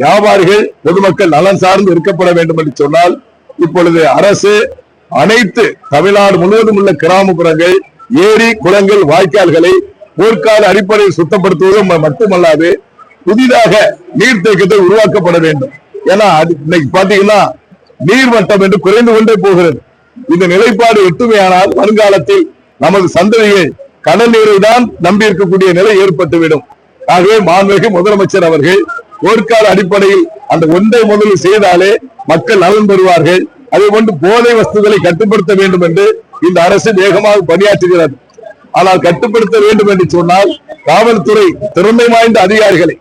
வியாபாரிகள் பொதுமக்கள் நலன் சார்ந்து இருக்கப்பட வேண்டும் என்று சொன்னால் இப்பொழுது அரசு அனைத்து தமிழ்நாடு முழுவதும் உள்ள கிராமப்புறங்கள், ஏரி, குளங்கள், வாய்க்கால்களை போர்க்கால அடிப்படையில் சுத்தப்படுத்துவது மட்டுமல்லாது புதிதாக நீர்த்தேக்கத்தை உருவாக்கப்பட வேண்டும். ஏன்னா இன்னைக்கு பாத்தீங்கன்னா நீர்மட்டம் என்று குறைந்து கொண்டே போகிறது. இந்த நிலைப்பாடு எட்டுமையானால் வருங்காலத்தில் நமது சந்ததிகள் கடல் நீரை தான் நம்பி இருக்கக்கூடிய நிலை ஏற்பட்டுவிடும். ஆகவே மாண்புமிகு முதலமைச்சர் அவர்கள் போர்க்கால அடிப்படையில் அந்த ஒன்றை முதலில் செய்தாலே மக்கள் நலன் பெறுவார்கள். அதே போன்று போதை வஸ்துக்களை கட்டுப்படுத்த வேண்டும் என்று இந்த அரசு வேகமாக பணியாற்றுகிறது. ஆனால் கட்டுப்படுத்த வேண்டும் என்று சொன்னால் காவல்துறை திறமை வாய்ந்த அதிகாரிகளை,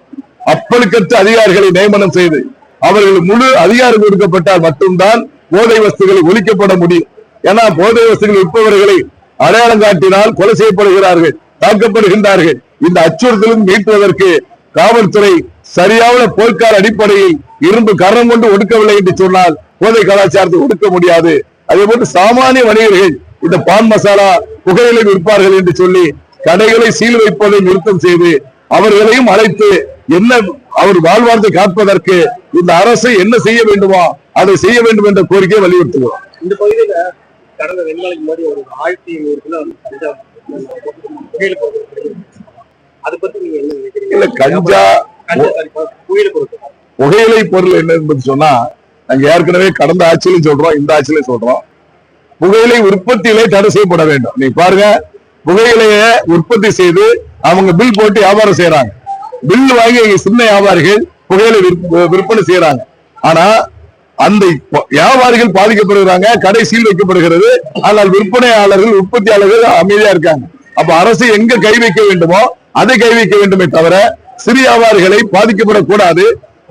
அப்பழுக்கற்ற அதிகாரிகளை நியமனம் செய்து அவர்கள் முழு அதிகாரம் கொடுக்கப்பட்டால் மட்டும்தான் போதை வஸ்துகளை ஒழிக்கப்பட முடியும். ஏன்னா போதை வஸ்துகள் விற்பவர்களை அடையாளம் காட்டினால் கொலை செய்யப்படுகிறார்கள், தாக்கப்படுகின்றார்கள். இந்த அச்சுறுத்தலும் மீட்பதற்கு காவல்துறை சரியான போர்க்கால அடிப்படையில் இரும்பு கரம் கொண்டு ஒடுக்கவில்லை என்று சொன்னால் போதை கலாச்சாரத்தை ஒடுக்க முடியாது. அதே போன்று சாமானிய வணிகர்கள் இந்த பான் மசாலா, புகையிலை விற்பார்கள் என்று சொல்லி கடைகளை சீல் வைப்பதை நிறுத்தம் செய்து அவர்களையும் அழைத்து என்ன அவர் வாழ்வாழ்த்தை காப்பதற்கு இந்த அரசு என்ன செய்ய வேண்டுமோ அதை செய்ய வேண்டும் என்ற கோரிக்கையை வலியுறுத்துகிறோம். இந்த பகுதியில் கடந்த 2 நாளைக்கு முன்னாடி ஒரு 1500 கிலோ அதை பத்தி நீங்க என்ன நினைக்கிறீங்க? கஞ்சா புகையிலை பொருள் என்ன என்பது சொன்னா நாங்க ஏற்கனவே கடந்த ஆட்சியிலும் சொல்றோம், இந்த ஆட்சியிலும் சொல்றோம், புகையிலை உற்பத்தியிலே தடை செய்யப்பட வேண்டும். நீ பாருங்க, புகையிலைய உற்பத்தி செய்து அவங்க பில் போட்டு வியாபாரம் செய்யறாங்க. பில் வாங்கி சின்ன வியாபாரிகள் புகையிலை விற்பனை செய்யறாங்க. ஆனா அந்த வியாபாரிகள் பாதிக்கப்படுகிறாங்க, கடை சீல் வைக்கப்படுகிறது. ஆனால் விற்பனையாளர்கள், உற்பத்தியாளர்கள் அமைதியா இருக்காங்க. அப்ப அரசு எங்க கை வைக்க வேண்டுமோ அதை கை வைக்க வேண்டுமே தவிர சிறு வியாபாரிகளை பாதிக்கப்படக்கூடாது.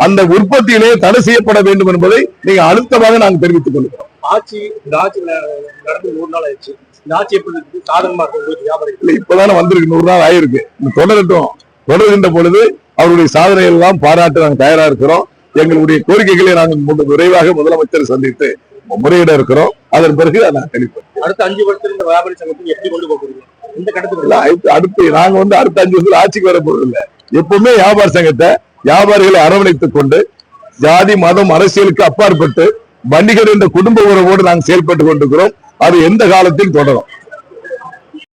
அந்த உற்பத்தியிலே தடை செய்யப்பட வேண்டும் என்பதை நீங்க அழுத்தமாக நாங்கள் தெரிவித்துக் கொள்கிறோம். நடந்து 100 நாள் ஆயிடுச்சு. இந்த ஆட்சி எப்படி சாதகமா இருக்கு வியாபாரிகள்? இப்பதானே வந்திருக்கு, 100 நாள் ஆயிருக்கு. தொடர்கின்ற பொழுது அவருடைய சாதனைகள் எல்லாம் பாராட்ட நாங்கள் தயாரா இருக்கிறோம். எங்களுடைய கோரிக்கைகளை நாங்கள் விரைவாக முதலமைச்சரை சந்தித்து முறையிட இருக்கிறோம். அதன் பிறகு நான் தெளிப்பேன். அடுத்த 5 வருஷத்துல இந்த வியாபாரி சங்கத்துக்கு எப்படி கொண்டு போகிறீங்க? இந்த கட்டத்துல அடுத்து நாங்க அடுத்த 5 வருஷத்துல ஆட்சிக்கு வர போறதில்லை. எப்பவுமே வியாபார சங்கத்தை வியாபாரிகளை அரவணைத்துக் கொண்டு ஜாதி, மதம், அரசியலுக்கு அப்பாற்பட்டு வணிகர் என்ற குடும்ப உறவோடு நாங்கள் செயல்பட்டுக் கொண்டிருக்கிறோம். அது எந்த காலத்தில் தொடரும்.